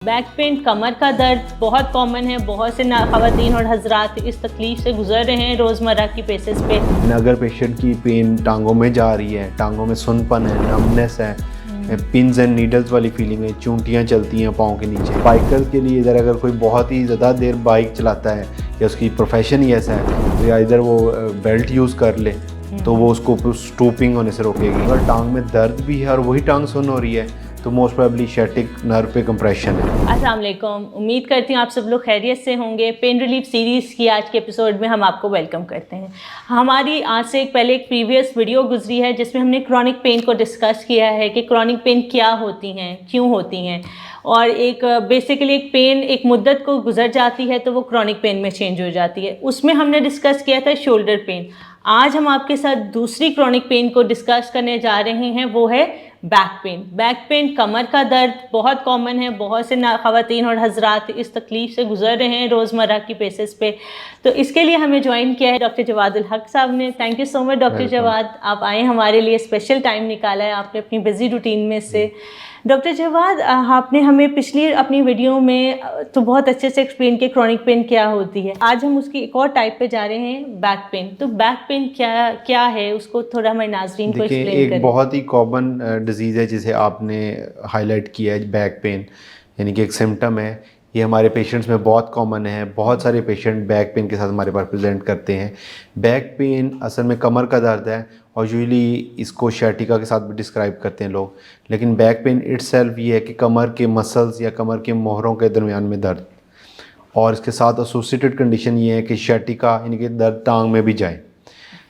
Back pain, कमर का दर्द बहुत कॉमन है। बहुत से ख़वातीन और हजरात इस तकलीफ़ से गुजर रहे हैं रोज़मर्रा की बेसिस पे। अगर पेशेंट की पेन टांगों में जा रही है, टांगों में सुनपन है, नमनेस है, पिंस एंड नीडल्स वाली फीलिंग है, चूंटियाँ चलती हैं पाँव के नीचे। बाइकर्स के लिए इधर अगर कोई बहुत ही ज़्यादा देर बाइक चलाता है या उसकी प्रोफेशन ही ऐसा है तो या इधर वो बेल्ट यूज़ कर ले तो वो उसको स्टूपिंग होने से रोकेगी। अगर टांग में दर्द भी है और वही टांग सुन हो रही है तो मोस्ट प्रोबेबली शैटिक नर्व पे कंप्रेशन है। अस्सलाम वालेकुम, उम्मीद करती हूँ आप सब लोग खैरियत से होंगे। पेन रिलीफ सीरीज़ की आज के एपिसोड में हम आपको वेलकम करते हैं। हमारी आज से पहले एक प्रीवियस वीडियो गुजरी है जिसमें हमने क्रॉनिक पेन को डिस्कस किया है कि क्रॉनिक पेन क्या होती हैं, क्यों होती हैं, और एक बेसिकली एक पेन एक मुद्दत को गुजर जाती है तो वो क्रॉनिक पेन में चेंज हो जाती है। उसमें हमने डिस्कस किया था शोल्डर पेन। आज हम आपके साथ दूसरी क्रॉनिक पेन को डिस्कस करने जा रहे हैं, वो है बैक पेन। बैक पेन, कमर का दर्द बहुत कॉमन है। बहुत से ख़वातीन और हजरात इस तकलीफ़ से गुजर रहे हैं रोज़मर्रा की बेसिस पे। तो इसके लिए हमें ज्वाइन किया है डॉक्टर जवाद उल हक साहब ने। Thank you so much doctor Jawad, आप आए, हमारे लिए स्पेशल टाइम निकाला है आपने अपनी बिजी रूटीन में से। डॉक्टर जवाद, आपने हमें पिछली अपनी वीडियो में तो बहुत अच्छे से एक्सप्लेन किया क्रॉनिक पेन क्या होती है। आज हम उसकी एक और टाइप पे जा रहे हैं, बैक पेन। तो बैक पेन क्या क्या है, उसको थोड़ा हमारे नाजरीन को एक्सप्लेन करें। एक बहुत ही कॉमन डिजीज़ है जिसे आपने हाईलाइट किया है, बैक पेन, यानी कि एक सिम्टम है। ये हमारे पेशेंट्स में बहुत कॉमन है। बहुत सारे पेशेंट बैक पेन के साथ हमारे पास प्रेजेंट करते हैं। बैक पेन असल में कमर का दर्द है और यूजुअली इसको शैटिका के साथ भी डिस्क्राइब करते हैं लोग। लेकिन बैक पेन इटसेल्फ ये है कि कमर के मसल्स या कमर के मोहरों के दरमियान में दर्द, और इसके साथ एसोसिएटेड कंडीशन ये है कि शैटिका यानी कि दर्द टांग में भी जाए।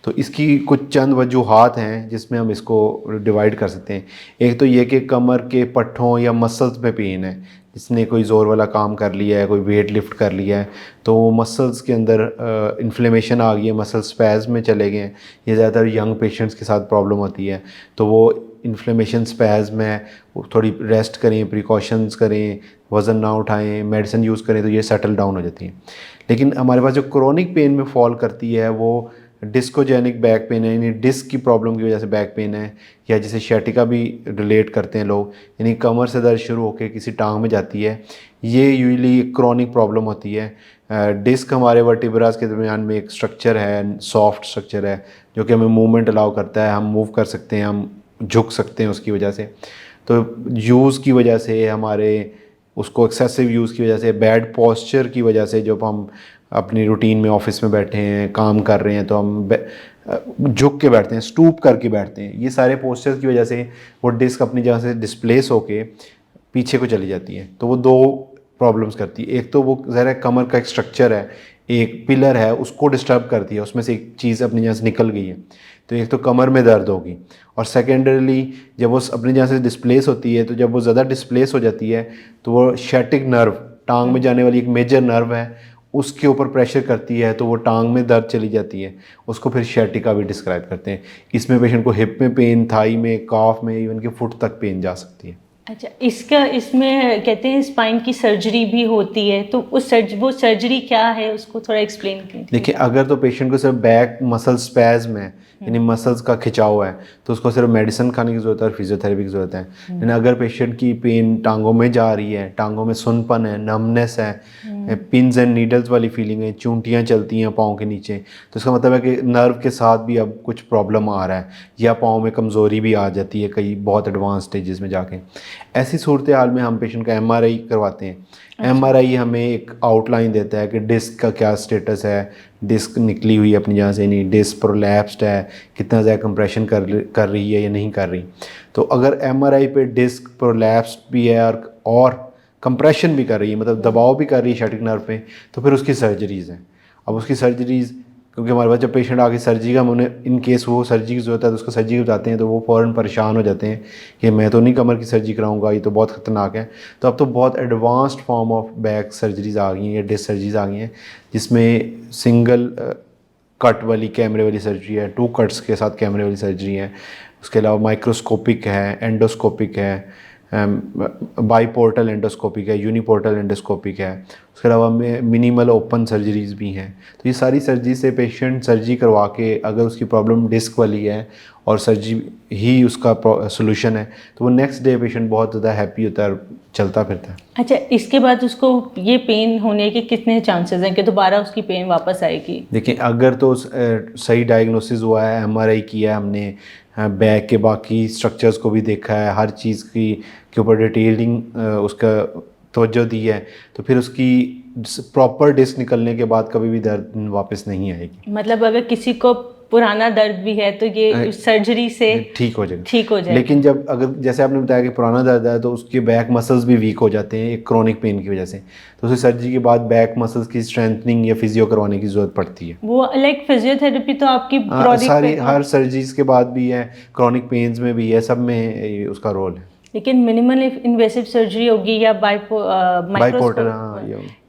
तो इसकी कुछ चंद वजूहात हैं जिसमें हम इसको डिवाइड कर सकते हैं। एक तो ये कि कमर के पट्ठों या मसल्स में पेन है, जिसने कोई ज़ोर वाला काम कर लिया है, कोई वेट लिफ्ट कर लिया है तो वो मसल्स के अंदर इन्फ्लेमेशन आ गई है, मसल स्पैज़म में चले गए हैं। ये ज़्यादातर यंग पेशेंट्स के साथ प्रॉब्लम होती है। तो वो इन्फ्लेमेशन स्पैज़म है, वो थोड़ी रेस्ट करें, प्रिकॉशंस करें, वज़न ना उठाएं, मेडिसिन यूज़ करें तो ये सेटल डाउन हो जाती है। लेकिन हमारे पास जो क्रोनिक पेन में फॉल करती है वो डिस्कोजेनिक बैक पेन है, यानी डिस्क की प्रॉब्लम की वजह से बैक पेन है, या जिसे शैटिका भी रिलेट करते हैं लोग, यानी कमर से दर्द शुरू होकर किसी टांग में जाती है। ये यूजुअली क्रोनिक प्रॉब्लम होती है। डिस्क हमारे वर्टिब्रास के दरमियान में एक स्ट्रक्चर है, सॉफ्ट स्ट्रक्चर है, जो कि हमें मूवमेंट अलाउ करता है। हम मूव कर सकते हैं, हम झुक सकते हैं उसकी वजह से। तो यूज़ की वजह से हमारे उसको एक्सेसिव यूज़ की वजह से, बैड पोस्चर की वजह से, जब हम अपनी रूटीन में ऑफिस में बैठे हैं, काम कर रहे हैं तो हम झुक के बैठते हैं, स्टूप करके बैठते हैं, ये सारे पोस्चर्स की वजह से वो डिस्क अपनी जगह से डिस्प्लेस होके पीछे को चली जाती है। तो वो दो प्रॉब्लम्स करती है। एक तो वो ज़रा कमर का एक स्ट्रक्चर है, एक पिलर है, उसको डिस्टर्ब करती है, उसमें से एक चीज़ अपनी जगह से निकल गई है तो एक तो कमर में दर्द होगी। और सेकेंडरली जब वो अपनी जगह से डिस्प्लेस होती है तो जब वो ज़्यादा डिस्प्लेस हो जाती है तो वो शैटिक नर्व, टांग में जाने वाली एक मेजर नर्व है, उसके ऊपर प्रेशर करती है तो वो टांग में दर्द चली जाती है। उसको फिर शैटिका भी डिस्क्राइब करते हैं। इसमें पेशेंट को हिप में पेन, थाई में, काफ में, इवन के फुट तक पेन जा सकती है। अच्छा, इसमें कहते हैं स्पाइन की सर्जरी भी होती है, तो वो सर्जरी क्या है, उसको थोड़ा एक्सप्लेन कीजिए। देखिए, अगर तो पेशेंट को सिर्फ बैक मसल स्पैज़म है, यानी मसल्स का खिंचाव है, तो उसको सिर्फ मेडिसिन खाने की ज़रूरत है और फिजियोथेरेपी की ज़रूरत है। लेकिन अगर पेशेंट की पेन टांगों में जा रही है, टांगों में सुनपन है, नमनेस है, पिंस एंड नीडल्स वाली फीलिंग है, चूंटियाँ चलती हैं पाँव के नीचे, तो इसका मतलब है कि नर्व के साथ भी अब कुछ प्रॉब्लम आ रहा है, या पाँव में कमज़ोरी भी आ जाती है कई बहुत एडवांस स्टेजेस में जाके। ऐसी सूरत हाल में हम पेशेंट का MRI करवाते हैं। MRI हमें एक आउटलाइन देता है कि डिस्क का क्या स्टेटस है, डिस्क निकली हुई है अपनी जगह से, नहीं डिस्क प्रोलैप्स्ड है, कितना ज़्यादा कंप्रेशन कर रही है या नहीं कर रही। तो अगर MRI पे डिस्क प्रोलैप्स्ड भी है और कंप्रेशन भी कर रही है, मतलब दबाव भी कर रही है शैटिक नर्व पे, तो फिर उसकी सर्जरीज़ हैं। अब उसकी सर्जरीज़, क्योंकि हमारे पास जब पेशेंट आके सर्जरी का, उन्हें इन केस वो सर्जरी की ज़रूरत है तो उसको सर्जरी बताते हैं तो वो फ़ौरन परेशान हो जाते हैं कि मैं तो नहीं कमर की सर्जरी कराऊंगा, ये तो बहुत ख़तरनाक है। तो अब तो बहुत advanced form of back surgeries आ गई हैं या डिस्क सर्जरीज़ आ गई हैं, जिसमें सिंगल कट वाली कैमरे वाली सर्जरी है, 2 कट्स के साथ कैमरे वाली सर्जरी है, उसके अलावा माइक्रोस्कोपिक है, एंडोस्कोपिक है, बाईपोर्टल एंडोस्कोपिक है, यूनिपोर्टल एंडोस्कोपिक है, उसके अलावा मिनिमल ओपन सर्जरीज भी हैं। तो ये सारी सर्जरी से पेशेंट सर्जरी करवा के, अगर उसकी प्रॉब्लम डिस्क वाली है और सर्जरी ही उसका सोल्यूशन है, तो वो नेक्स्ट डे पेशेंट बहुत ज़्यादा हैप्पी होता है और चलता फिरता है। अच्छा, इसके बाद उसको ये पेन होने के कितने चांसेस हैं कि दोबारा उसकी पेन वापस आएगी? देखिए, अगर तो सही डायग्नोसिस हुआ है, एमआरआई किया है हमने, बैक के बाकी स्ट्रक्चर्स को भी देखा है, हर चीज़ की के ऊपर डिटेलिंग उसका तवज्जो दी है, तो फिर उसकी प्रॉपर डिस्क निकलने के बाद कभी भी दर्द वापस नहीं आएगी। मतलब अगर किसी को पुराना दर्द भी है तो ये सर्जरी से ठीक हो जाएगा, ठीक हो जाएगा। लेकिन जब अगर जैसे आपने बताया कि पुराना दर्द है तो उसके बैक मसल्स भी वीक हो जाते हैं एक क्रोनिक पेन की वजह से, तो उसे सर्जरी के बाद बैक मसल्स की स्ट्रेंथनिंग या फिजियो करवाने की ज़रूरत पड़ती है। वो लाइक फिजियोथेरेपी तो आपकी सारी हर सर्जरीज के बाद भी है, क्रोनिक पेन्स में भी है, सब में उसका रोल है। लेकिन मिनिमल इन्वेसिव सर्जरी होगी या बाईपोर्टल,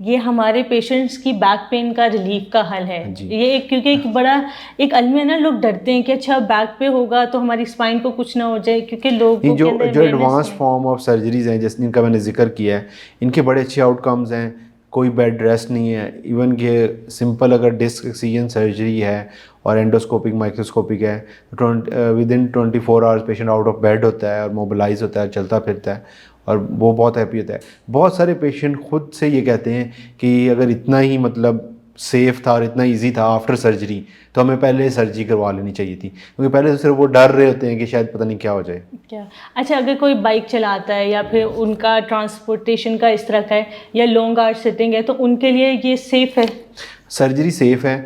ये हमारे पेशेंट्स की बैक पेन का रिलीफ का हल है। ये क्योंकि एक बड़ा एक अलग ना, लोग डरते हैं कि अच्छा बैक पे होगा तो हमारी स्पाइन को कुछ ना हो जाए, क्योंकि लोग जो एडवांस फॉर्म ऑफ सर्जरीज हैं जिनका मैंने जिक्र किया है, इनके बड़े अच्छे आउटकम्स हैं। कोई बेड रेस्ट नहीं है, इवन कि सिंपल अगर डिस्क एक्सीजन सर्जरी है और एंडोस्कोपिक माइक्रोस्कोपिक है तो with in 24 hours patient out of bed होता है और मोबिलाइज होता है, चलता फिरता है और वो बहुत हैप्पी होता है। बहुत सारे पेशेंट खुद से ये कहते हैं कि अगर इतना ही मतलब सेफ़ था और इतना इजी था आफ्टर सर्जरी तो हमें पहले सर्जरी करवा लेनी चाहिए थी, क्योंकि पहले तो सिर्फ वो डर रहे होते हैं कि शायद पता नहीं क्या हो जाए। क्या अच्छा, अगर कोई बाइक चलाता है या फिर उनका ट्रांसपोर्टेशन का इस तरह का है या लॉन्ग आवर्स सिटिंग है, तो उनके लिए ये सेफ़ है? सर्जरी सेफ़ है,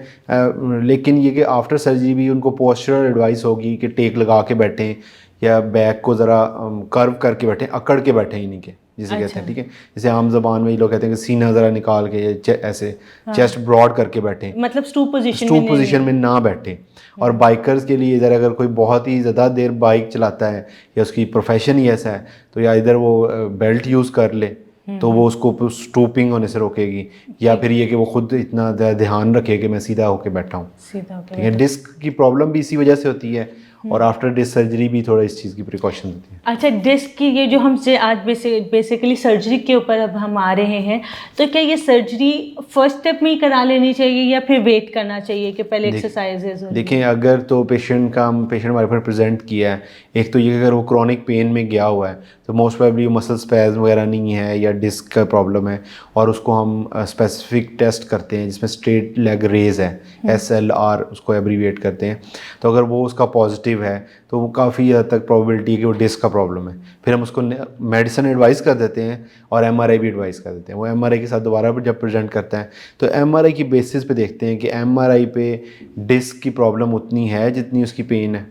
लेकिन ये कि आफ्टर सर्जरी भी उनको पोस्चरल एडवाइस होगी कि टेक लगा के बैठें या बैक को ज़रा कर्व करके बैठें, अकड़ के बैठें ही नहीं के जिसे कहते हैं, ठीक है। जैसे आम जबान में ये लोग कहते हैं कि सीना ज़रा निकाल के ऐसे चेस्ट ब्रॉड करके बैठें, मतलब स्टूप पोजीशन में ना बैठें। और बाइकर्स के लिए इधर अगर कोई बहुत ही ज़्यादा देर बाइक चलाता है या उसकी प्रोफेशन ही ऐसा है तो या इधर वो बेल्ट यूज़ कर ले तो वो उसको स्टूपिंग होने से रोकेगी, या फिर ये कि वो खुद इतना ध्यान रखे कि मैं सीधा होके बैठा हूँ, ठीक है। डिस्क की प्रॉब्लम भी इसी वजह से होती है और आफ्टर डिस्क सर्जरी भी थोड़ा इस चीज़ की प्रिकॉशन होती है। अच्छा, डिस्क की ये जो हमसे आज बेसिकली सर्जरी के ऊपर अब हम आ रहे हैं, तो क्या ये सर्जरी फर्स्ट स्टेप में ही करा लेनी चाहिए या फिर वेट करना चाहिए कि पहले एक्सरसाइजेज? देखिए, अगर तो पेशेंट हमारे पास प्रेजेंट किया है, एक तो ये अगर वो क्रॉनिक पेन में गया हुआ है तो मोस्ट प्रोबेबली मसल स्पैज़म वगैरह नहीं है या डिस्क का प्रॉब्लम है, और उसको हम स्पेसिफिक टेस्ट करते हैं जिसमें स्ट्रेट लेग रेज है, SLR उसको एब्रीविएट करते हैं। तो अगर वो उसका पॉजिटिव है तो वो काफ़ी हद तक प्रोबेबिलिटी है कि वो डिस्क का प्रॉब्लम है। फिर हम उसको मेडिसिन एडवाइस कर देते हैं और MRI भी एडवाइस कर देते हैं। वो MRI के साथ दोबारा जब प्रेजेंट करता है तो MRI की बेसिस पे देखते हैं कि MRI पे डिस्क की प्रॉब्लम उतनी है जितनी उसकी पेन है।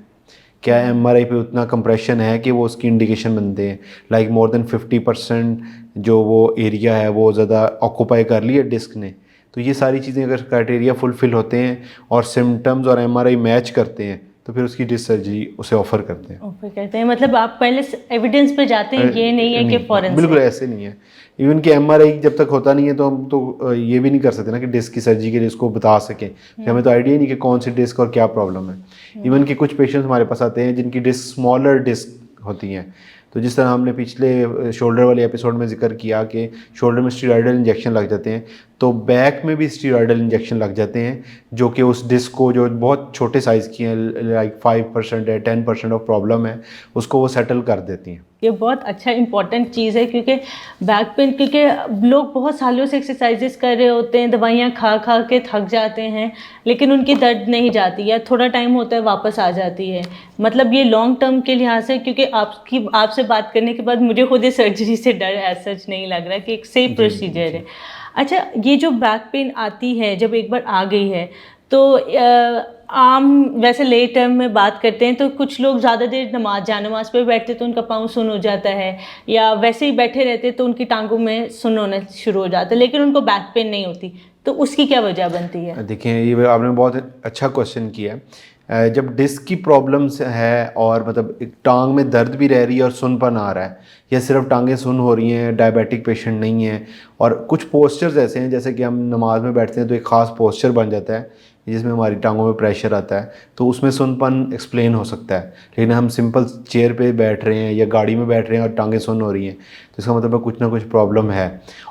क्या MRI पे उतना कंप्रेशन है कि वो उसकी इंडिकेशन बनते हैं, लाइक मोर देन 50% जो वो एरिया है वो ज़्यादा ऑक्यूपाई कर लिया डिस्क ने। तो ये सारी चीज़ें अगर क्राइटेरिया फुलफ़िल होते हैं और सिम्टम्स और MRI मैच करते हैं तो फिर उसकी डिस्क सर्जरी उसे ऑफ़र करते हैं। मतलब आप पहले एविडेंस पे जाते हैं, ये नहीं है कि फॉरेन बिल्कुल ऐसे नहीं है। इवन कि MRI जब तक होता नहीं है तो हम तो ये भी नहीं कर सकते ना कि डिस्क की सर्जरी के लिए उसको बता सकें, हमें तो आइडिया ही नहीं कि कौन सी डिस्क और क्या प्रॉब्लम है। इवन कि कुछ पेशेंट्स हमारे पास आते हैं जिनकी डिस्क स्मॉलर डिस्क होती हैं, तो जिस तरह हमने पिछले शोल्डर वाले एपिसोड में जिक्र किया कि शोल्डर में स्टीरॉयडल इंजेक्शन लग जाते हैं, तो बैक में भी स्टीरॉयडल इंजेक्शन लग जाते हैं जो कि उस डिस्क को जो बहुत छोटे साइज़ की हैं, लाइक 5% या 10% ऑफ प्रॉब्लम है, उसको वो सेटल कर देती हैं। ये बहुत अच्छा इंपॉर्टेंट चीज़ है, क्योंकि बैक पेन, क्योंकि लोग बहुत सालों से एक्सरसाइजेस कर रहे होते हैं, दवाइयाँ खा खा के थक जाते हैं, लेकिन उनकी दर्द नहीं जाती या थोड़ा टाइम होता है वापस आ जाती है। मतलब ये लॉन्ग टर्म के लिहाज से, क्योंकि आपसे बात करने के बाद मुझे खुद ये सर्जरी से डर एज सच नहीं लग रहा कि एक सेफ प्रोसीजर है। अच्छा, ये जो बैक पेन आती है जब एक बार आ गई है तो आम वैसे ले टर्म में बात करते हैं तो कुछ लोग ज़्यादा देर नमाज पे बैठते तो उनका पाँव सुन हो जाता है, या वैसे ही बैठे रहते तो उनकी टांगों में सुन होना शुरू हो जाता है, लेकिन उनको बैक पेन नहीं होती, तो उसकी क्या वजह बनती है? देखिए, ये आपने बहुत अच्छा क्वेश्चन किया है। जब डिस्क की प्रॉब्लम्स है और मतलब एक टांग में दर्द भी रह रही है और सुनपन आ रहा है, या सिर्फ टांगें सुन हो रही हैं, डायबिटिक पेशेंट नहीं है, और कुछ पोस्चर्स ऐसे हैं जैसे कि हम नमाज में बैठते हैं तो एक ख़ास पोस्चर बन जाता है, जिसमें हमारी टांगों में प्रेशर आता है, तो उसमें सुन्नपन एक्सप्लेन हो सकता है। लेकिन हम सिंपल चेयर पे बैठ रहे हैं या गाड़ी में बैठ रहे हैं और टांगें सुन्न हो रही हैं, तो इसका मतलब है कुछ ना कुछ प्रॉब्लम है।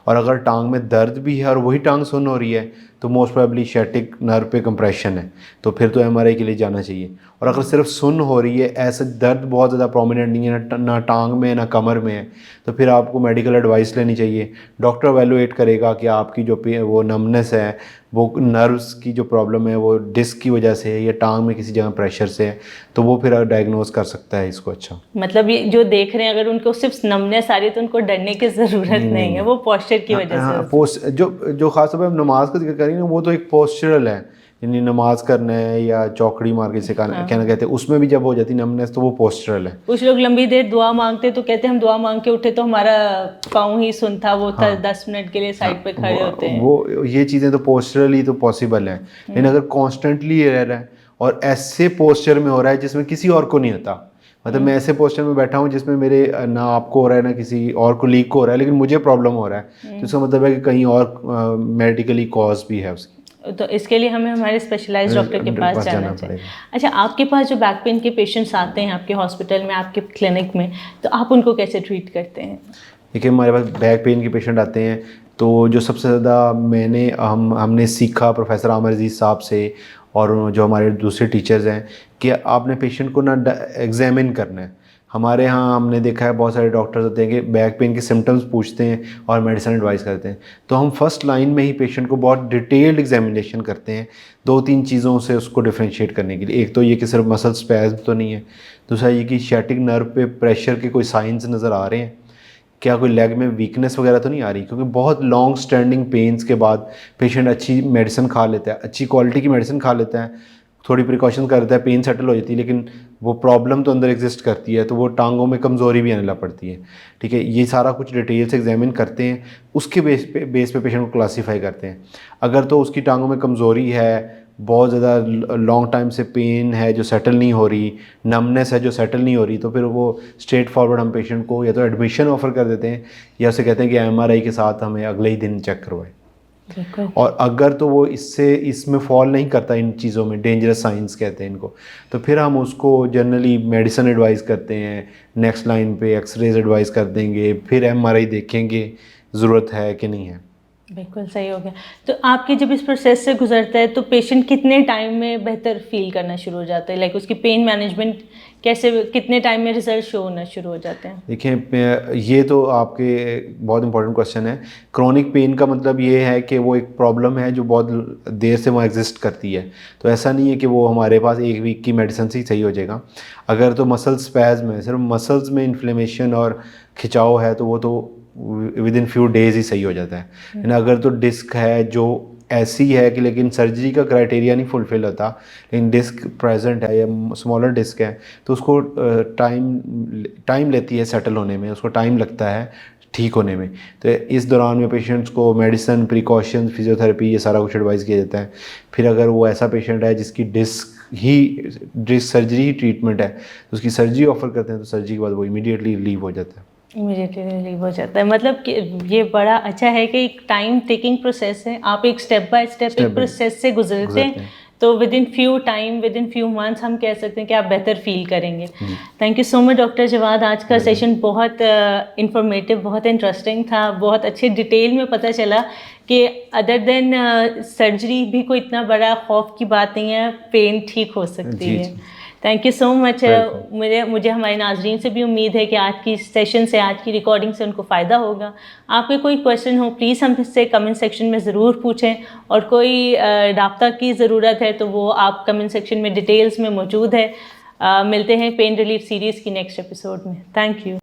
और अगर टांग में दर्द भी है और वही टांग सुन्न हो रही है, तो मोस्ट प्रोबेबली शैटिक नर्व पे कंप्रेशन है, तो फिर तो एमआरआई के लिए जाना चाहिए। और अगर सिर्फ सुन्न हो रही है, ऐसा दर्द बहुत ज़्यादा प्रोमिनेंट नहीं है, ना टांग में ना कमर में है, तो फिर आपको मेडिकल एडवाइस लेनी चाहिए। डॉक्टर एवेलुएट करेगा कि आपकी जो वो नमनेस है, वो नर्व्स की जो प्रॉब्लम है वो डिस्क की वजह से है या टांग में किसी जगह प्रेशर से है, तो वो फिर डायग्नोज कर सकता है इसको। अच्छा, मतलब ये जो देख रहे हैं, अगर उनको सिर्फ नमनेस आ रही है तो उनको डरने की ज़रूरत नहीं है, वो पोस्चर की वजह से। जो खासतौर पर हम नमाज का जिक्र करेंगे ना, वो तो एक पोस्चरल है, यानी नमाज करना है या चौकड़ी मार के कहना कहते हैं, उसमें भी जब हो जाती नमनेस तो वो पोस्चरल है। कुछ लोग लंबी देर दुआ मांगते तो कहते हैं हम दुआ मांग के उठे तो हमारा पाँव ही सुन था, वो 10 मिनट के लिए साइड पे खड़े होते हैं। वो ये चीज़ें तो पोस्चरली तो पॉसिबल है, लेकिन अगर कॉन्स्टेंटली रह रहा है और ऐसे पोस्चर में हो रहा है जिसमें किसी और को नहीं होता, मतलब मैं ऐसे पोस्चर में बैठा हूँ जिसमें मेरे ना आपको हो रहा है ना किसी और कोलीग को हो रहा है, लेकिन मुझे प्रॉब्लम हो रहा है, तो इसका मतलब है कि कहीं और मेडिकली कॉज भी है उसकी। तो इसके लिए हमें हमारे स्पेशलाइज्ड डॉक्टर के पास जाना चाहिए। अच्छा, आपके पास जो बैक पेन के पेशेंट्स आते हैं आपके हॉस्पिटल में, आपके क्लिनिक में, तो आप उनको कैसे ट्रीट करते हैं? देखिए, हमारे पास बैक पेन के पेशेंट आते हैं तो जो सबसे ज़्यादा हमने सीखा प्रोफेसर आमिर अजीज़ साहब से और जो हमारे दूसरे टीचर्स हैं कि आपने पेशेंट को ना एग्जामिन करना है। हमारे यहाँ हमने देखा है बहुत सारे डॉक्टर्स होते हैं कि बैक पेन के सिम्टम्स पूछते हैं और मेडिसिन एडवाइस करते हैं, तो हम फर्स्ट लाइन में ही पेशेंट को बहुत डिटेल्ड एग्जामिनेशन करते हैं 2-3 चीज़ों से उसको डिफ्रेंशिएट करने के लिए। एक तो ये कि सिर्फ मसल स्पैज़म तो नहीं है, दूसरा ये कि शैटिक नर्व पे प्रेशर के कोई साइंस नज़र आ रहे हैं, क्या कोई लेग में वीकनेस वगैरह तो नहीं आ रही, क्योंकि बहुत लॉन्ग स्टैंडिंग पेन्स के बाद पेशेंट अच्छी मेडिसिन खा लेता है, अच्छी क्वालिटी की मेडिसिन खा लेता है, थोड़ी प्रिकॉशन करता है, पेन सेटल हो जाती है, लेकिन वो प्रॉब्लम तो अंदर एग्जिस्ट करती है, तो वो टांगों में कमज़ोरी भी आने लग पड़ती है। ठीक है, ये सारा कुछ डिटेल से एग्जामिन करते हैं, उसके बेस पे पेशेंट को क्लासीफाई करते हैं। अगर तो उसकी टांगों में कमज़ोरी है, बहुत ज़्यादा लॉन्ग टाइम से पेन है जो सेटल नहीं हो रही, नमनेस है जो सेटल नहीं हो रही, तो फिर वो स्ट्रेट फॉरवर्ड हम पेशेंट को या तो एडमिशन ऑफ़र कर देते हैं या उसे कहते हैं कि एमआरआई के साथ हमें अगले ही दिन चेक करवाएं। और अगर तो वो इसमें फॉल नहीं करता, इन चीज़ों में डेंजरस साइंस कहते हैं इनको, तो फिर हम उसको जनरली मेडिसिन एडवाइस करते हैं, नेक्स्ट लाइन पे एक्सरेज एडवाइस कर देंगे, फिर एमआरआई देखेंगे ज़रूरत है कि नहीं है। बिल्कुल सही हो गया। तो आपके जब इस प्रोसेस से गुजरता है तो पेशेंट कितने टाइम में बेहतर फील करना शुरू हो जाता है, लाइक उसकी पेन मैनेजमेंट कैसे, कितने टाइम में रिजल्ट शो होना शुरू हो जाते हैं? देखिए, ये तो आपके बहुत इंपॉर्टेंट क्वेश्चन है। क्रोनिक पेन का मतलब ये है कि वो एक प्रॉब्लम है जो बहुत देर से वहाँ एग्जिस्ट करती है, तो ऐसा नहीं है कि वो हमारे पास 1 वीक की मेडिसिन से ही सही हो जाएगा। अगर तो मसल स्पैज़म है, सिर्फ मसल्स में इन्फ्लेमेशन और खिंचाव है, तो वो तो विद इन फ्यू डेज़ ही सही हो जाता है। लेकिन अगर तो डिस्क है जो ऐसी है कि लेकिन सर्जरी का क्राइटेरिया नहीं फुलफिल होता, लेकिन डिस्क प्रेजेंट है या स्मॉलर डिस्क है, तो उसको टाइम लेती है सेटल होने में, उसको टाइम लगता है ठीक होने में। तो इस दौरान में पेशेंट्स को मेडिसिन, प्रिकॉशन, फिजियोथेरेपी, ये सारा कुछ एडवाइस किया जाता है। फिर अगर वो ऐसा पेशेंट है जिसकी डिस्क सर्जरी ही ट्रीटमेंट है, तो उसकी सर्जरी ऑफर करते हैं, तो सर्जरी के बाद वो इमीडिएटली रिलीव हो जाता है। इमीडिएटली रिलीव हो जाता है। मतलब कि ये बड़ा अच्छा है कि एक टाइम टेकिंग प्रोसेस है, आप एक स्टेप बाय स्टेप एक प्रोसेस से गुजरते हैं, तो विद इन फ्यू मंथ्स हम कह सकते हैं कि आप बेहतर फील करेंगे। Thank you so much doctor Jawad, आज का सेशन बहुत इंफॉर्मेटिव, बहुत इंटरेस्टिंग था, बहुत अच्छे डिटेल में पता चला कि अदर देन सर्जरी भी कोई इतना बड़ा खौफ की बात नहीं है, पेन ठीक हो सकती है। Thank you so much. मुझे हमारे नाजरीन से भी उम्मीद है कि आज की सेशन से, आज की रिकॉर्डिंग से उनको फ़ायदा होगा। आपके कोई क्वेश्चन हो प्लीज़ हमसे कमेंट सेक्शन में ज़रूर पूछें, और कोई राब्ता की ज़रूरत है तो वो आप कमेंट सेक्शन में डिटेल्स में मौजूद है। मिलते हैं पेन रिलीफ सीरीज़ की नेक्स्ट एपिसोड में। Thank you.